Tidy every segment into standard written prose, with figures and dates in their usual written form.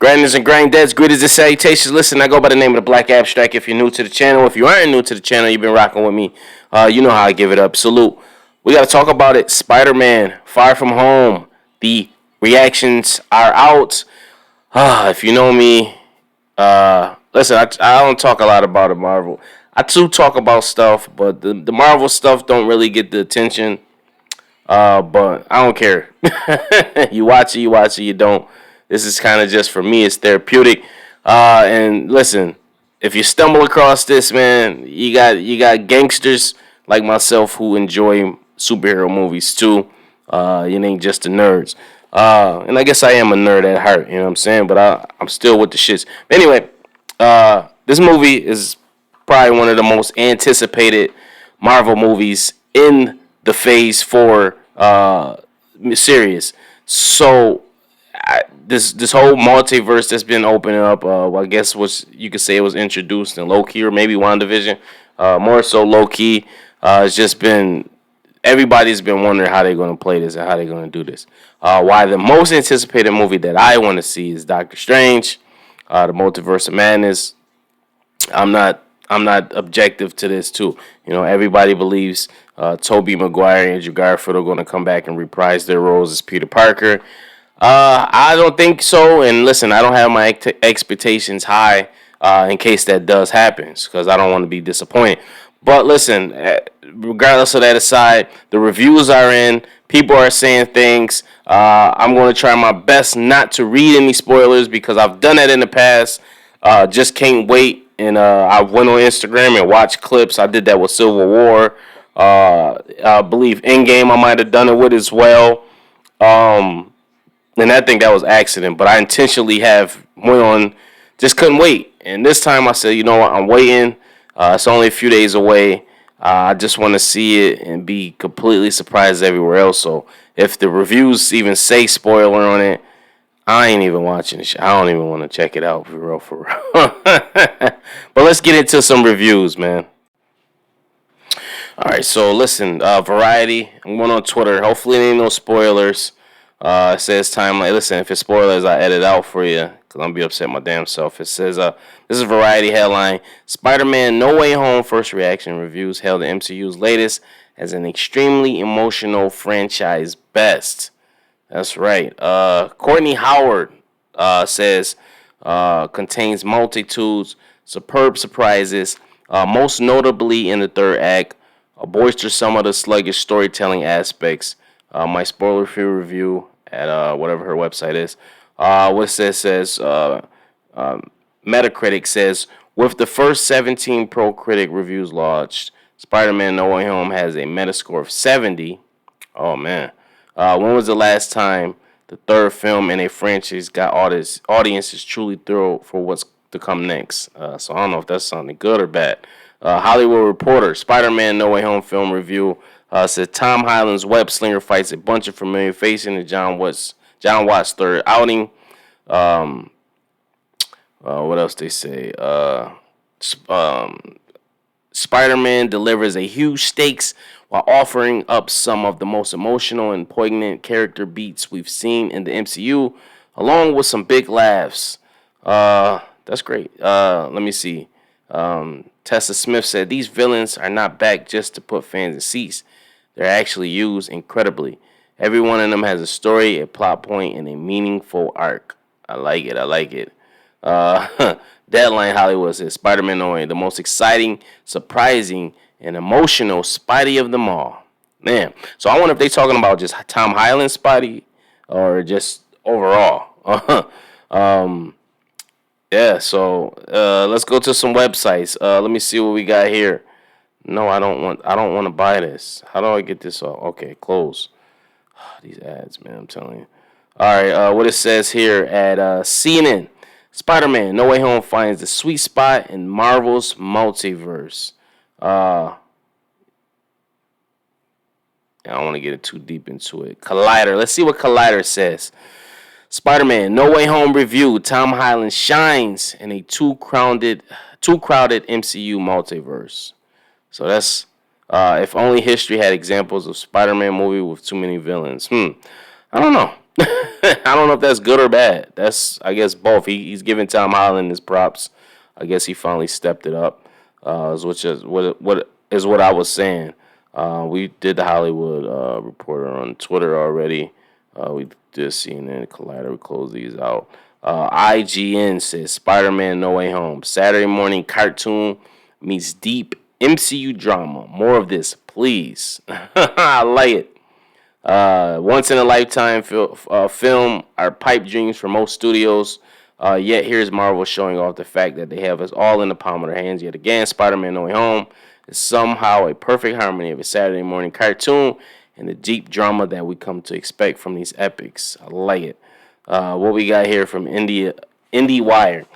Grandness and granddad's greetings and salutations. Listen, I go by the name of the Black Abstract. If you're new to the channel, if you aren't new to the channel, you've been rocking with me. You know how I give it up. Salute. We got to talk about it. Spider-Man, Far From Home. The reactions are out. If you know me, listen, I don't talk a lot about Marvel. I do talk about stuff, but the Marvel stuff don't really get the attention. But I don't care. You watch it, you don't. This is kind of just for me. It's therapeutic. And listen, if you stumble across this, man, you got gangsters like myself who enjoy superhero movies too. It ain't just the nerds. And I guess I am a nerd at heart. You know what I'm saying? But I'm still with the shits. Anyway, this movie is probably one of the most anticipated Marvel movies in the Phase 4 series. So this whole multiverse that's been opening up, I guess you could say it was introduced in low key or maybe WandaVision, more so low key. It's just been everybody's been wondering how they're going to play this and how they're going to do this. Why the most anticipated movie that I want to see is Doctor Strange, the Multiverse of Madness. I'm not objective to this too. You know, everybody believes Tobey Maguire and Andrew Garfield are going to come back and reprise their roles as Peter Parker. I don't think so. And listen, I don't have my expectations high in case that does happen, because I don't want to be disappointed. But listen, regardless of that aside, the reviews are in. People are saying things. I'm going to try my best not to read any spoilers because I've done that in the past. Just can't wait. And I went on Instagram and watched clips. I did that with Civil War. I believe Endgame I might have done it with as well. And I think that was accident. But I intentionally went on, just couldn't wait. And this time I said, you know what, I'm waiting. It's only a few days away. I just want to see it and be completely surprised everywhere else. So if the reviews even say spoiler on it, I ain't even watching this shit. I don't even want to check it out for real. But let's get into some reviews, man. All right, so listen, Variety. I'm going on Twitter. Hopefully, there ain't no spoilers. It says timeline. Listen, if it's spoilers, I edit out for you because I'm gonna be upset my damn self. It says, this is Variety headline: Spider-Man: No Way Home first reaction reviews hailed the MCU's latest as an extremely emotional franchise best. That's right. Courtney Howard says contains multitudes, superb surprises, most notably in the third act, boisters some of the sluggish storytelling aspects. My spoiler-free review at whatever her website is. What it says Metacritic says, with the first 17 pro-critic reviews launched, Spider-Man: No Way Home has a Metascore of 70. Oh, man. When was the last time the third film in a franchise got audiences truly thrilled for what's to come next? So I don't know if that's something good or bad. Hollywood Reporter, Spider-Man: No Way Home film review said Tom Holland's web slinger fights a bunch of familiar faces in John Watt's third outing. What else they say? Spider-Man delivers a huge stakes while offering up some of the most emotional and poignant character beats we've seen in the MCU, along with some big laughs. That's great. Let me see. Tessa Smith said, these villains are not back just to put fans in seats. They're actually used incredibly. Every one of them has a story, a plot point, and a meaningful arc. I like it. Deadline Hollywood says Spider-Man: No Way, the most exciting, surprising, and emotional Spidey of them all. Man, so I wonder if they're talking about just Tom Holland Spidey or just overall. Yeah, so let's go to some websites. Let me see what we got here. No, I don't want to buy this. How do I get this off? Okay, close. These ads, man, I'm telling you. All right, what it says here at CNN. Spider-Man: No Way Home finds the sweet spot in Marvel's multiverse. I don't want to get too deep into it. Collider. Let's see what Collider says. Spider-Man: No Way Home review. Tom Holland shines in a too crowded MCU multiverse. So that's if only history had examples of Spider-Man movie with too many villains. I don't know. I don't know if that's good or bad. That's, I guess, both. He's giving Tom Holland his props. I guess he finally stepped it up. Which is what I was saying. We did the Hollywood Reporter on Twitter already. We did CNN Collider. We closed these out. IGN says Spider-Man No Way Home Saturday morning cartoon meets deep MCU drama. More of this, please. I like it. Once in a lifetime film are pipe dreams for most studios. Yet here's Marvel showing off the fact that they have us all in the palm of their hands yet again. Spider-Man No Way Home is somehow a perfect harmony of a Saturday morning cartoon and the deep drama that we come to expect from these epics. I like it. What we got here from IndieWire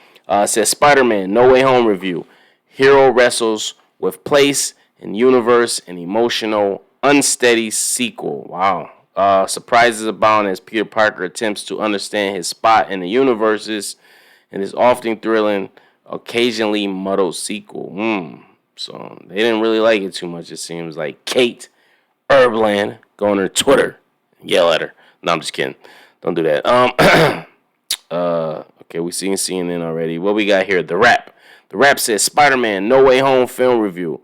says Spider-Man No Way Home review. Hero wrestles with place and universe and emotional unsteady sequel. Wow. Surprises abound as Peter Parker attempts to understand his spot in the universes and his often thrilling, occasionally muddled sequel. So they didn't really like it too much, it seems like. Kate Herbland, go on her Twitter, yell at her. No, I'm just kidding. Don't do that. Okay, we seen CNN already. What we got here? The Wrap. The Wrap says Spider-Man No Way Home film review.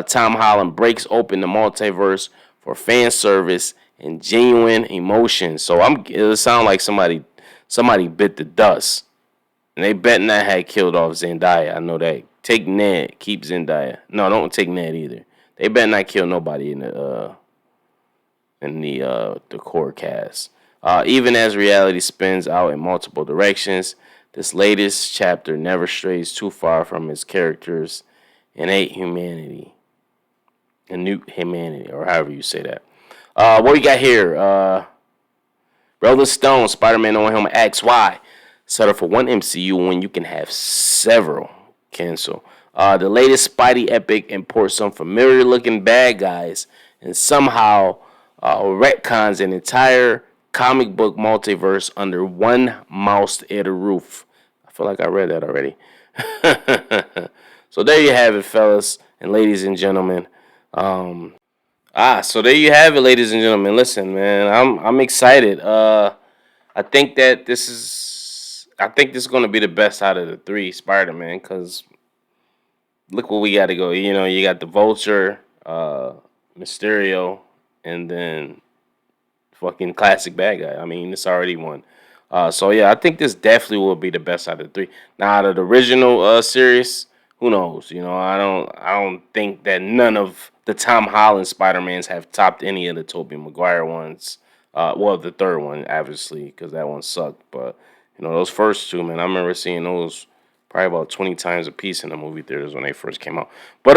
Tom Holland breaks open the multiverse for fan service and genuine emotion. So it sounds like somebody bit the dust. And they bet not had killed off Zendaya. I know that. Take Ned, keep Zendaya. No, don't take Ned either. They bet not kill nobody in the core cast. Even as reality spins out in multiple directions, this latest chapter never strays too far from its characters' innate humanity. A new humanity, or however you say that. What we got here? Rolling Stone, Spider-Man No Way Home asks why settle for one MCU when you can have several. Cancel. The latest Spidey epic imports some familiar-looking bad guys and somehow retcons an entire comic book multiverse under one mouse at a roof. I feel like I read that already. So there you have it, fellas and ladies and gentlemen. So there you have it, ladies and gentlemen. Listen, man, I'm excited. I think this is gonna be the best out of the three Spider-Man, because look what we got to go. You know, you got the Vulture, Mysterio, and then fucking classic bad guy. I mean, it's already one. So yeah, I think this definitely will be the best out of the three. Now, out of the original series, who knows? You know, I don't think that none of the Tom Holland Spider-Mans have topped any of the Tobey Maguire ones. Well, the third one, obviously, because that one sucked. But you know, those first two, man, I remember seeing those probably about 20 times a piece in the movie theaters when they first came out. But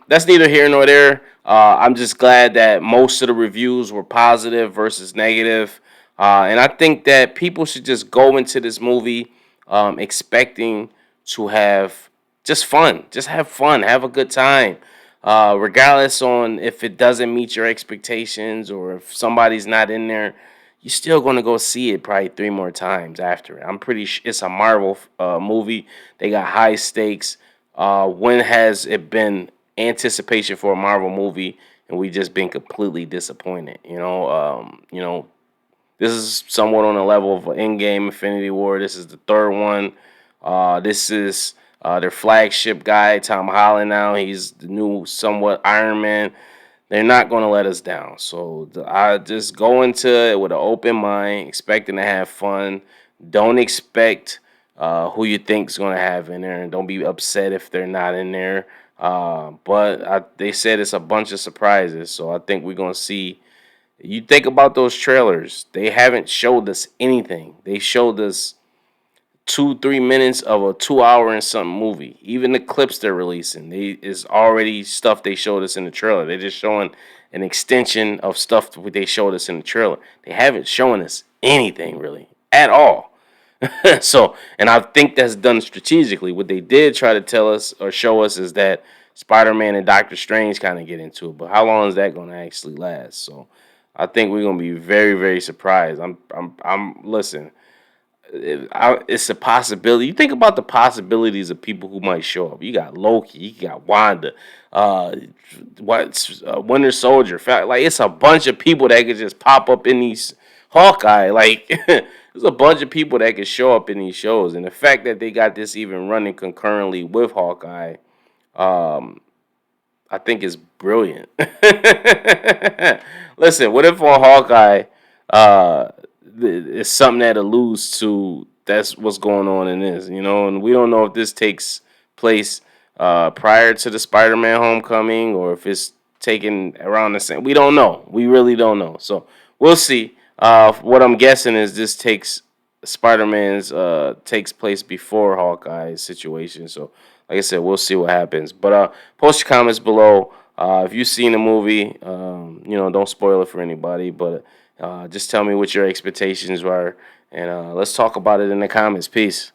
that's neither here nor there. I'm just glad that most of the reviews were positive versus negative. And I think that people should just go into this movie expecting to have just fun. Just have fun. Have a good time. Regardless on if it doesn't meet your expectations or if somebody's not in there, you're still going to go see it probably 3 more times after it. I'm pretty sure it's a Marvel movie. They got high stakes. When has it been anticipation for a Marvel movie and we just been completely disappointed? You know, this is somewhat on the level of Endgame, Infinity War. This is the third one. This is their flagship guy, Tom Holland. Now he's the new somewhat Iron Man. They're not going to let us down. So I just go into it with an open mind, expecting to have fun. Don't expect who you think is going to have in there, and don't be upset if they're not in there. But they said it's a bunch of surprises, so I think we're going to see. You think about those trailers. They haven't showed us anything. They showed us 2-3 minutes of a 2 hour and something movie. Even the clips they're releasing, is already stuff they showed us in the trailer. They're just showing an extension of stuff that they showed us in the trailer. They haven't shown us anything really at all. So, and I think that's done strategically. What they did try to tell us or show us is that Spider-Man and Doctor Strange kind of get into it, but how long is that going to actually last? So, I think we're going to be very, very surprised. Listen. It's a possibility. You think about the possibilities of people who might show up. You got Loki, you got Wanda, Winter Soldier. Like, it's a bunch of people that could just pop up in these Hawkeye. Like, there's a bunch of people that can show up in these shows, and the fact that they got this even running concurrently with Hawkeye, I think is brilliant. Listen, what if on Hawkeye, uh, it's something that alludes to that's what's going on in this, and we don't know if this takes place prior to the Spider-Man Homecoming or if it's taken around the same. We don't know. We really don't know. So we'll see. What I'm guessing is this Spider-Man's takes place before Hawkeye's situation. So like I said, we'll see what happens. But post your comments below. If you've seen the movie, don't spoil it for anybody. But just tell me what your expectations were, and let's talk about it in the comments. Peace.